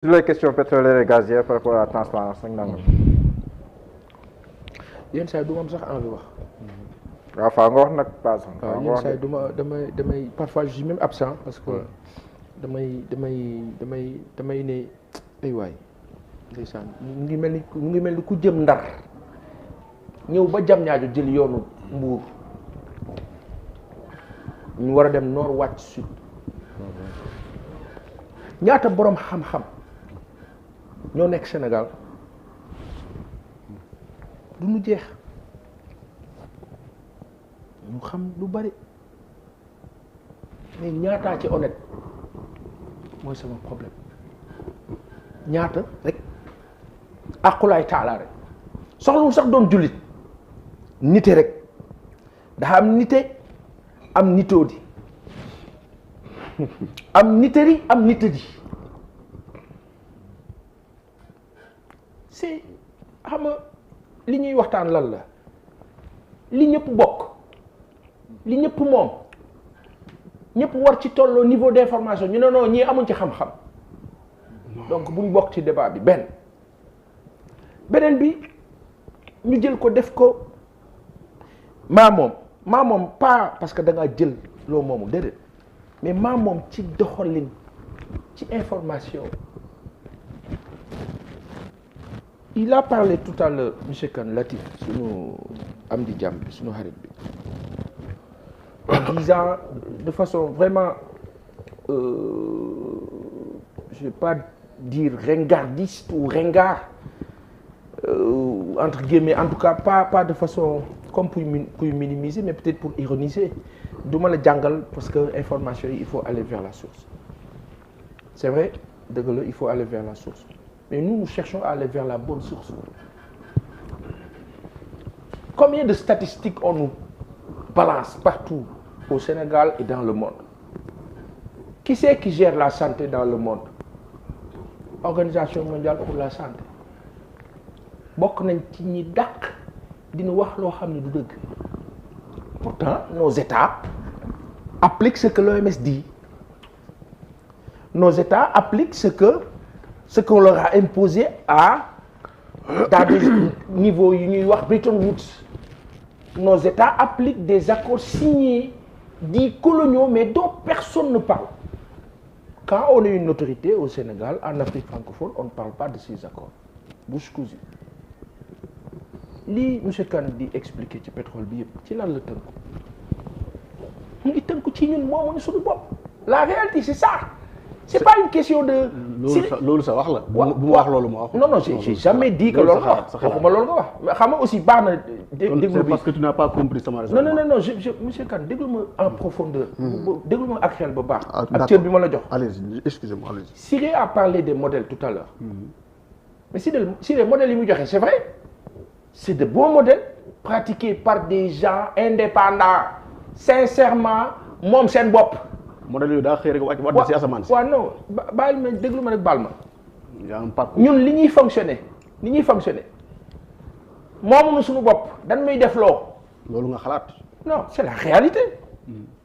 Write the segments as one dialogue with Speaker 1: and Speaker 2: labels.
Speaker 1: sur les questions pétrolières et gazières par rapport à la transparence nag nangam.
Speaker 2: yenn saa yi du ma am sax envie wax.
Speaker 1: waaw faa nga wax nag pas.
Speaker 2: waaw yenn saa yi du ma damay parfois je suis même absent parce que damay ne ay waay ndeysaan mu ngi mel ni ku jëm Ndar ñëw ba jam ñaajo jël yoonu Mbuur ñu war a dem nord wàcc sud ñaata boroom xam-xam ñoo nekk Sénégal du ñu jeex ñu xam lu bari mais ñaataa ci honnête mooy sama problème ñaata rek àqulaay taalaa rek soxlawul sax doon jullit nite rek dafa am nite am nitoo di am niteri am nitadi c'est xam nga li ñuy waxtaan lan la li ñëpp bokk li ñëpp moom ñëpp war ci tolloo niveau d'information ñu ne non ñii amuñ ci xam-xam donc buñ bokk ci débat bi beneen bi ñu jël ko def ko maa moom pas parce que da ngaa jël loo moomu déedéet mais maa moom ci doxalin ci information il a parlé tout à l'heure monsieur Kane Latif sunu am di jàmm bi sunu xarit bi en disant de façon vraiment je vais pas dire ringardiste ou ringard entre guillemets en tout cas pas de façon comme pour minimiser mais peut-être pour ironiser du ma la jàngal parce que information yi il faut aller vers la source c'est vrai dëgg la il faut aller vers la source mais nous cherchons à aller vers la bonne source combien de statistiques on nous balance partout au Sénégal et dans le monde qui c'est qui gère la santé dans le monde Organisation mondiale pour la santé bokk nañ ci ñi dàq dina wax loo xam ne du dëgg pourtant nos États appliquent ce que l'OMS dit nos États appliquent ce qu'on leur a imposé dans des niveaux yu ñuy wax Bretton Woods nos États appliquent des accords signés dits coloniaux mais dont personne ne parle quand on est une autorité au Sénégal en Afrique francophone on ne parle pas de ces accords bouche cousue lii monsieur Kane di expliquer ci pétrole bi yëpp ci lan la tënku mu ngi tënku ci ñun moomuñu suñu bopp la réalité c'est ça c'est pas une question de.
Speaker 3: loolu sa wax la. bu mu wax loolu ma wax.
Speaker 2: non j'ai jamais dit que loolu nga wax waxuma loolu nga wax mais xam nga aussi baax na. déglu bi
Speaker 3: parce que tu n'as pas compris sama raisonnement.
Speaker 2: non je monsieur Kane déglu ma en profondeur. déglu ma ak xel ba baax. ak cër bi ma la jox.
Speaker 3: allez-y excusez-moi allez-y.
Speaker 2: Siré a parlé des modèles tout à l'heure mais si les modèles yi mu joxe c'est vrai c'est de bons modèles pratiqués par des gens indépendants sincèrement moom seen bopp.
Speaker 3: modèle yooyu daa xëy rek wàcc ci asamaan si.
Speaker 2: waaw non bàyyil ma déglu ma rek baal ma.
Speaker 3: y a un parcours.
Speaker 2: ñun li ñuy fonctionner moomuñu suñu bopp dañ muy def loo.
Speaker 3: loolu nga xalaat.
Speaker 2: non c'est la réalité.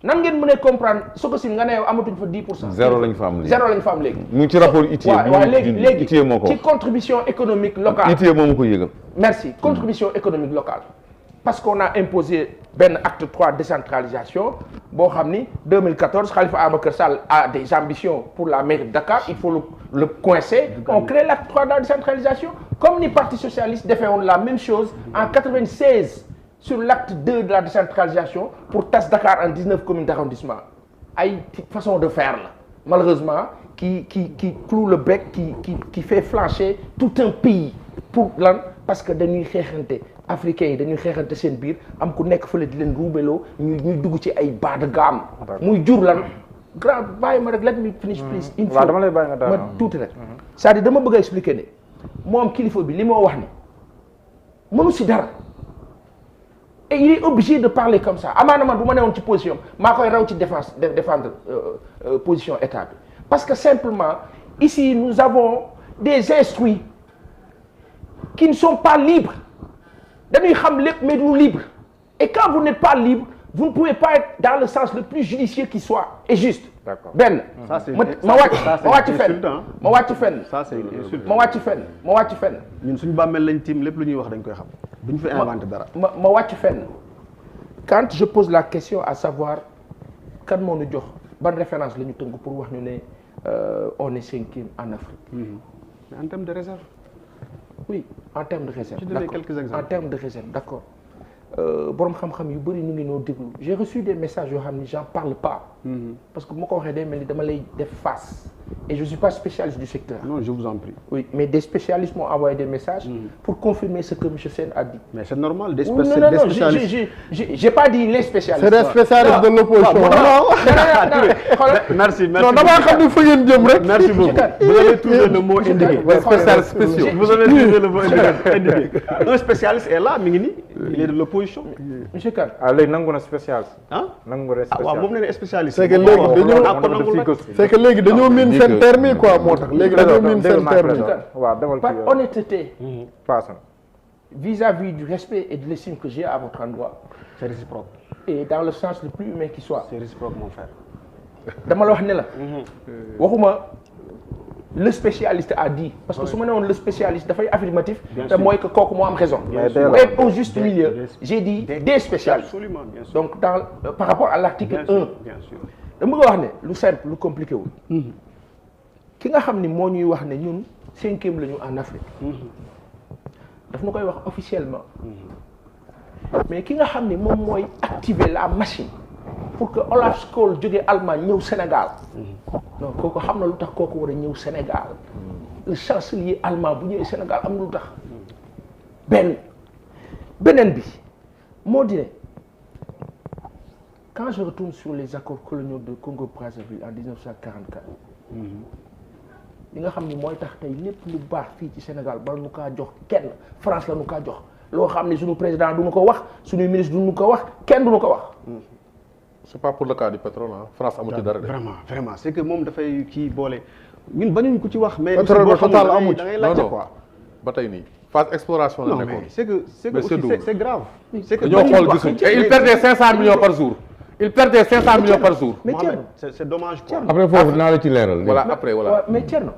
Speaker 2: nan ngeen mën a comprendre soo ko si nga ne yow amatuñ fa 10%.
Speaker 4: zéro lañ fa am léegi.
Speaker 2: mu
Speaker 4: ngi ci rapport ITIE.
Speaker 2: waaw léegi
Speaker 4: ITIE moo ko
Speaker 2: ci contribution économique locale.
Speaker 4: ITIE moo ma ko yëgal.
Speaker 2: merci contribution économique locale. parce qu'on a imposé benn acte 3 décentralisation boo xam ni 2014 Khalifa Ababacar Sall a des ambitions pour la mairie de Dakar il faut le coincer on crée l'acte 3 de la décentralisation comme ni parti socialiste defee woon la même chose en 96 sur l'acte 2 de la décentralisation pour tas Dakar en 19 communes d'arrondissement ay façon de faire la malheureusement qui cloue le bec qui fait flancher tout un pays pour lan parce que dañuy xeexante africains yi dañuy xeexante seen biir am ku nekk fële di leen ruubeloo ñuy dugg ci ay bas de gamme muy jur lan grand bàyyi ma rek let me finish please une fois
Speaker 1: dama lay bàyyi nga
Speaker 2: ma tuuti rek c'est-à-dire dama bëgg a expliquer ne moom kilifa bi li moo wax ni mënu si dara et il est obligé de parler comme ça amaana man bu ma newoon ci position maa koy raw ci défendre position état bi parce que simplement ici nous avons des instruits qui ne sont pas libres dañuy xam lépp mais du libre et quand vous n'êtes pas libre vous ne pouvez pas être dans le sens le plus judicieux qui soit et juste.
Speaker 1: D'accord.
Speaker 2: benn.
Speaker 3: Ça, c'est
Speaker 2: ma wàcc fenn ma wàcc fenn.
Speaker 3: ça c'est une insulte.
Speaker 2: ma wàcc fenn ma wàcc fenn.
Speaker 3: ñun suñu bàmmeel lañ tiim lépp lu ñuy wax dañ koy xam duñ fi inventé dara.
Speaker 2: ma wàcc fenn quand je pose la question à savoir kan moo ñu jox ban référence la ñu tënk pour wax ñu ne on est 5e en Afrique.
Speaker 3: Mais en termes de réserve.
Speaker 2: oui en termes de réserve.
Speaker 3: Je donne quelques exemples.
Speaker 2: En termes de réserve d'accord borom xam-xam yu bëri ñu ngi noo déglu j'ai reçu des messages yoo xam ni j'en parle pas. parce que bu ma ko waxee day mel ni dama lay def face et je suis pas spécialiste du secteur.
Speaker 3: Non, je vous en prie.
Speaker 2: Oui, mais des spécialistes m'ont envoyé des messages pour confirmer ce que M. Sen a dit.
Speaker 3: Mais c'est normal, des
Speaker 2: Non,
Speaker 3: spécialistes.
Speaker 2: j'ai pas dit les spécialistes.
Speaker 5: C'est des spécialistes de l'opposition.
Speaker 3: Merci, merci.
Speaker 5: Non, damaa xam ne fa ngeen jëm rek.
Speaker 3: Merci beaucoup. Vous avez trouvé le mot indiqué.
Speaker 5: Spécialistes spéciaux.
Speaker 3: Vous avez trouvé le mot indiqué. Un spécialiste est là, mi ngi nii. Il est de l'opposition.
Speaker 2: Monsieur Kane.
Speaker 1: ah léegi nangu na spécialiste.
Speaker 3: ah
Speaker 1: nangu na
Speaker 3: ah waaw moom nee na spécialiste.
Speaker 5: C'est que léegi dañoo miin seen terme yi quoi moo tax léegi dañoo miin seen terme yi.
Speaker 1: waaw demal
Speaker 2: Par honnêteté,
Speaker 1: paasam.
Speaker 2: vis-à-vis du respect et de l'estime que j'ai à votre endroit,
Speaker 3: C'est réciproque.
Speaker 2: et dans le sens le plus humain qui soit,
Speaker 3: C'est réciproque, mon frère.
Speaker 2: dama la wax ne la. waxuma le spécialiste a dit parce que su ma nee woon le spécialiste dafay affirmatif. te mooy que kooku moo am raison. pour être au juste milieu j'ai dit des spécialistes.
Speaker 3: Absolument, bien sûr.
Speaker 2: Donc par rapport à l'article 1.
Speaker 3: Bien sûr.
Speaker 2: dama bëgg a wax ne lu simple lu compliqué wul. ki nga xam ni moo ñuy wax ne ñun 5e la ñu en Afrique. daf na koy wax officiellement. mais ki nga xam ni moom mooy activer la machine pour que Olaf Scholz jógee Allemagne ñëw Sénégal. non kooku xam na lu tax kooku war a ñëw Sénégal. le chancelier allemand bu ñëwee Sénégal am na lu tax. beneen bi moo di ne quand je retourne sur les accords coloniaux de Congo-Brazzaville en 1944. li nga xam ni mooy tax tey lépp lu baax fii ci Sénégal bala nu kaa jox kenn France la nu kaa jox loo xam ne suñu président du nu ko wax suñuy ministre du nu ko wax kenn du nu ko wax.
Speaker 4: c'est pas pour le cas du pétrole ah France amu ci dara de.
Speaker 3: Vraiment, c'est que moom dafay kii boole ñun bañuñu ko ci wax. mais
Speaker 5: pétrole ba total amu ci.
Speaker 3: da ngay
Speaker 4: non
Speaker 3: laajte
Speaker 4: non
Speaker 3: quoi.
Speaker 4: ba tey nii phase exploration la
Speaker 3: Non,
Speaker 4: nekkoon.
Speaker 3: mais c'est que
Speaker 4: Mais c'est
Speaker 3: aussi
Speaker 4: double.
Speaker 3: c'est grave. C'est que
Speaker 4: dañoo xool gisuñ et il perdait 500 millions par jour. Il perdait 500 millions par jour.
Speaker 2: mais
Speaker 3: Mohamed,
Speaker 2: Thierno
Speaker 3: c'est dommage quoi.
Speaker 6: après foofu dinaa la ci leeral.
Speaker 4: Voilà après voilà.
Speaker 2: mais Thierno.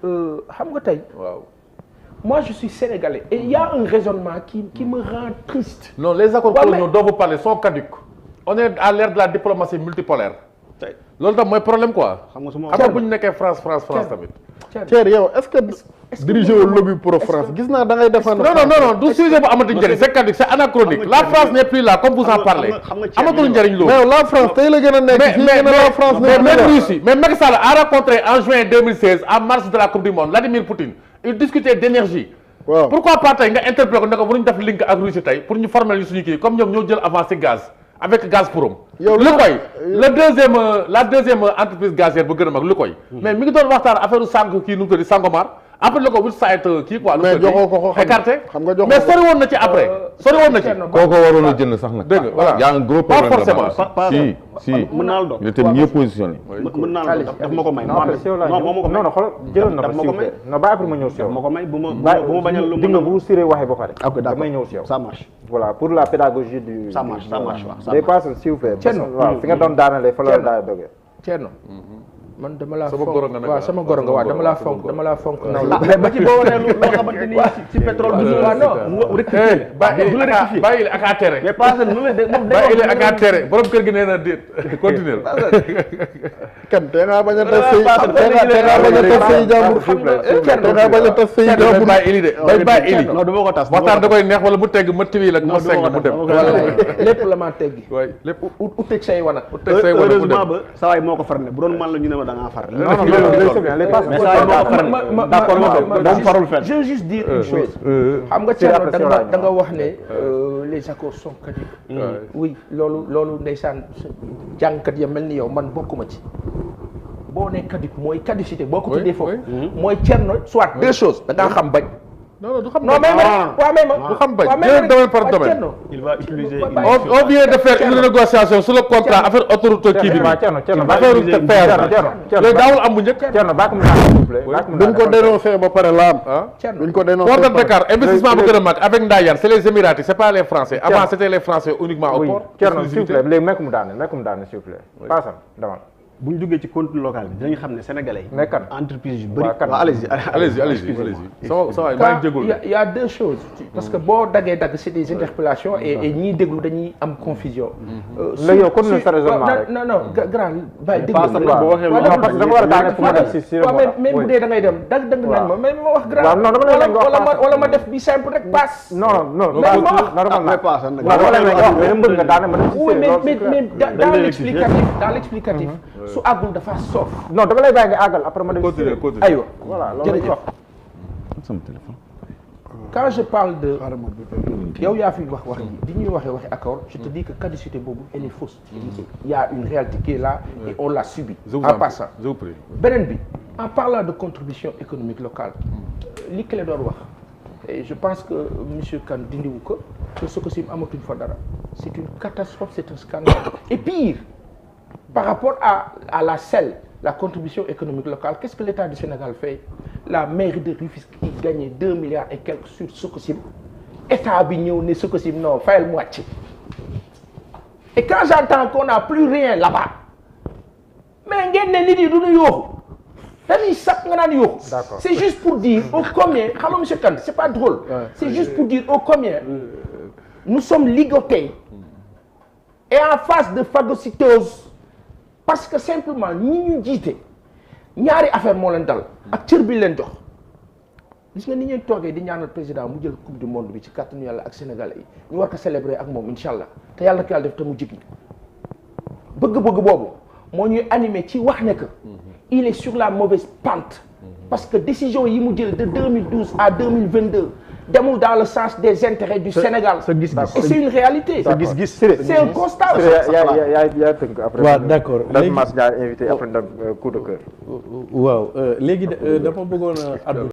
Speaker 2: xam nga tey.
Speaker 4: waaw.
Speaker 2: moi je suis sénégalais et il y a un raisonnement qui me rend triste.
Speaker 4: Non, les accords
Speaker 2: Ouais,
Speaker 4: coloniaux
Speaker 2: mais-
Speaker 4: dont vous parlez sont caducs. On est à l'ère de la diplomatie multipolaire.
Speaker 3: Tey,
Speaker 4: loolu tam mooy problème quoi.
Speaker 3: xam nga su ma
Speaker 4: xam nga bu ñu nekkee France tamit.
Speaker 5: Thierry yow est-ce que dirigé wu lobby pro France gis naa da ngay défendre.
Speaker 4: Non, du sujet bu amati njëriñ c'est caduc, c'est anachronique. La France n'est plus là comme vous en parlez. Amatul njëriñ loolu.
Speaker 5: mais yow la France tey la gën a nekk fii nga ne la France
Speaker 4: mais
Speaker 5: nekk
Speaker 4: même
Speaker 5: fii.
Speaker 4: Russie, mais Macky Sall a rencontré en juin 2016 en marge de la Coupe du Monde Vladimir Poutine. Ils discutaient d'énergie.
Speaker 5: waaw
Speaker 4: Pourquoi pas tey nga interpellé ko ne ko mënuñ def link ak Russie tey pour ñu former ñu suñu kii comme ñoom ñoo jël avancé gaz avec Gazprom.
Speaker 5: Yow
Speaker 4: Lukoil la deuxième entreprise gazière bu gën a mag Lukoil. mais mi ngi doon waxtaan affaire sànq kii nu mu tudd Sangomar après la ko wut saa kii quoi.
Speaker 5: mais joxoo ko ko
Speaker 4: écarté
Speaker 5: xam nga joxoo
Speaker 4: mais
Speaker 5: ko.
Speaker 4: sori woon na ci après. sori woon na ci.
Speaker 6: kooku waroon a jënd sax nag.
Speaker 4: Dégg nga, voilà.
Speaker 6: y a un gros
Speaker 4: Pas
Speaker 6: problème
Speaker 4: forcément.
Speaker 6: là-bas. Si si.
Speaker 3: mën naa la doon.
Speaker 6: il était mieux positionné.
Speaker 3: mën naa la doon daf ma ko may.
Speaker 1: non après si yow laa
Speaker 3: non moo ma ko may.
Speaker 1: non xoolal jëloon na
Speaker 3: daf
Speaker 1: ko
Speaker 3: ma
Speaker 1: s'il
Speaker 3: ko
Speaker 1: vous
Speaker 3: may.
Speaker 1: plaît non bàyyi après ma ñëw si
Speaker 3: daf
Speaker 1: yow.
Speaker 3: ma ko may bu ma bañal lu
Speaker 1: di nga bu Siré waxee ba pare.
Speaker 3: Ok, d'accord.
Speaker 1: damay ñëw si yow.
Speaker 3: Ça marche.
Speaker 1: Voilà pour la pédagogie du.
Speaker 3: Ça marche, ça marche, waaw, ça
Speaker 1: des
Speaker 3: marche.
Speaker 1: personnes s'il vous plaît.
Speaker 2: Thierno.
Speaker 1: waaw fi nga doon daanalee fa la
Speaker 2: Thierno.
Speaker 1: daa dogee.
Speaker 2: Thierno. man dama laa
Speaker 4: Sama
Speaker 2: fonk
Speaker 4: goro nga nag,
Speaker 2: waaw
Speaker 4: ah.
Speaker 2: sama goro nga waaw dama laa
Speaker 4: Sama
Speaker 2: fonk
Speaker 4: goro.
Speaker 2: dama laa fonk naw
Speaker 3: Ah, mais ba ci boo wanee loo xamante ni ci pétrole bi.
Speaker 2: waaw non.
Speaker 3: mu rectifié.
Speaker 4: bàyyi
Speaker 3: du la rectifié.
Speaker 4: bàyyi ak a tere.
Speaker 3: mais pas moom
Speaker 4: bàyyi ak a tere borom kër gi nee na déet continuer.
Speaker 5: kan te nga bañ a tas say te nga bañ a tas say jàmbur. te nga bañ a tas say
Speaker 4: Thierno
Speaker 5: jàmbur.
Speaker 4: bàyyi ili de bàyyi ili.
Speaker 3: non du ma ko tas.
Speaker 4: waxtaan da koy neex wala mu tegg ma tiwi la ma segg mu dem.
Speaker 2: lépp la maa teggi
Speaker 4: waay lépp
Speaker 2: uteeg say wana
Speaker 4: teg say wane mu
Speaker 3: heureusement
Speaker 4: dem.
Speaker 3: ba saa waay moo ko farle bu doon man la ñu ne ma da ngaa far.
Speaker 1: non non non c'est bien les personnes.
Speaker 3: mais saa waay moo ko farle. d'accord moom farul fenn.
Speaker 2: je veux juste dire une chose xam nga
Speaker 1: c'est
Speaker 2: Thierno
Speaker 1: après
Speaker 2: da nga wax ne les accords sont caducs. oui loolu ndeysaan jàngkat ya mel ni yow man bokkuma ci boo ne caduc mooy caducité boo ko
Speaker 4: Oui,
Speaker 2: tuddee foofu
Speaker 4: oui.
Speaker 2: mooy Thierno soit deux choses da ngaa xam bañ
Speaker 4: non du xam
Speaker 2: non mais waaw mais
Speaker 4: du xam bañ jël domaine par domaine.
Speaker 3: il va utiliser
Speaker 4: on vient de faire une négociation sur le contrat affaire autoroute kii bi
Speaker 1: Thierno
Speaker 4: affaire péage léegi daawul am bu njëkk.
Speaker 1: Thierno baa ko mu daane s'il vous plaît.
Speaker 5: duñ ko dénoncé ba pare la am. duñ ko dénoncé
Speaker 4: port
Speaker 5: ba
Speaker 4: de
Speaker 5: pare.
Speaker 4: Dakar investissement bu gën a mag avec Ndayane c'est les Émiratis c'est pas les Français avant c'était les Français uniquement au
Speaker 1: oui
Speaker 4: port.
Speaker 1: Thierno s'il vous plaît léegi may ko mu daane s'il vous plaît. Passal demal.
Speaker 3: bu ñu duggee ci contenu local bi dinañ xam ne sénégalais yi.
Speaker 1: mais kan
Speaker 3: entreprise yu bëri.
Speaker 1: waaw kan
Speaker 4: allez-y sama maa ngi jégalu.
Speaker 2: il y a deux choses. parce que boo daggee dagg c'est des interpellations et ñiy déglu dañuy am confusion.
Speaker 1: léegi yow continué sa raisonnement rek.
Speaker 2: non grand bàyyi déglu.
Speaker 3: boo waxee
Speaker 1: non parce que dama war a daane fu ma def si
Speaker 2: waaw mais bu dee da ngay dem dagg nañ ma mais ma wax grand.
Speaker 1: waaw non dama lay nga wax
Speaker 2: wala ma def bi simple rek passe.
Speaker 1: non non
Speaker 2: mais ma wax
Speaker 3: après passe nag.
Speaker 1: waaw dama lay nga wax mais mbër nga daane ma def si
Speaker 2: oui mais
Speaker 1: loolu
Speaker 2: dans l'explicatif su àggul dafa soof.
Speaker 1: non dama lay bàyyi nga àggal après ma dem
Speaker 4: continuer
Speaker 2: aywa
Speaker 1: voilà loolu la ñuy wax.
Speaker 6: sama téléphone.
Speaker 2: quand je parle de yow yaa fi wax ji di ñuy waxee accord je te dis que caducité boobu elle est fausse. il y a une réalité qui est là et on l'a subie. en passant
Speaker 4: je vous prie.
Speaker 2: beneen bi en parlant de contribution économique locale li Clé doon wax et je pense que monsieur Kane dindiwu ko que Sococim amatuñ fa dara c'est une catastrophe c'est un scandale et pire par rapport à la SEL la contribution économique locale qu'est-ce que l'État du Sénégal fait la mairie de Rufisque qui gagnait 2 milliards et quelques sur Sococim État bi ñëw ne Sococim non fayal moitié et quand j'entends qu'on n'a plus rien là-bas mais ngeen ne nit yi du ñu yooxu dañuy sax nga naan yooxu c'est juste pour dire au combien xam nga monsieur Kane c'est pas drôle c'est juste pour dire au combien nous sommes ligotés et en face de phagocytose parce que simplement ñi ñu jiite ñaari affaire moo leen dal ak cër bi leen jox gis nga ni ñuy toogee di ñaanal président mu jël coupe du monde bi ci kàttanu yàlla ak sénégalais yi ñu war ko célébrer ak moom incha allah te yàlla ko yàlla def te mu jig bëgg-bëgg boobu moo ñuy animé ci wax ne que il est sur la mauvaise pente parce que décision yi mu jël de 2012 à 2022 demul dans le sens des intérêts du Sénégal.
Speaker 3: sa gis-gis
Speaker 2: et c'est une réalité.
Speaker 3: sa gis-gis
Speaker 2: c'est un constat.
Speaker 1: yaa tënk après.
Speaker 5: waaw d'accord
Speaker 1: léegi invité après coup de cœur.
Speaker 5: waaw léegi dama bëggoon a addu